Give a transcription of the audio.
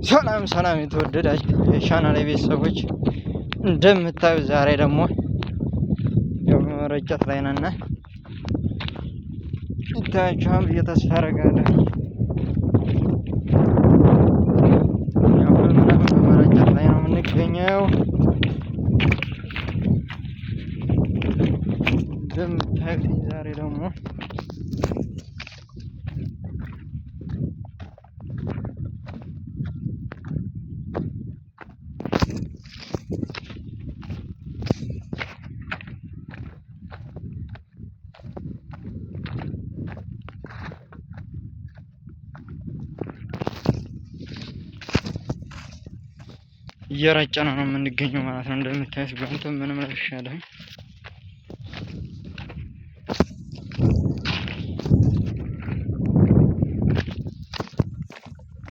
ሰላም ሰላም የተወደዳችሁ የቻናሌ ቤተሰቦች እንደምታዩ ዛሬ ደግሞ የመረጨት ላይ ነን። ይታያችኋል ብዬ ተስፋ አደርጋለሁ። በመረጨት ላይ ነው የምንገኘው። እንደምታዩት ዛሬ ደግሞ እየረጨ ነው የምንገኘው ማለት ነው። እንደምታዩት ጓንቱ ምንም ለብሻለሁ።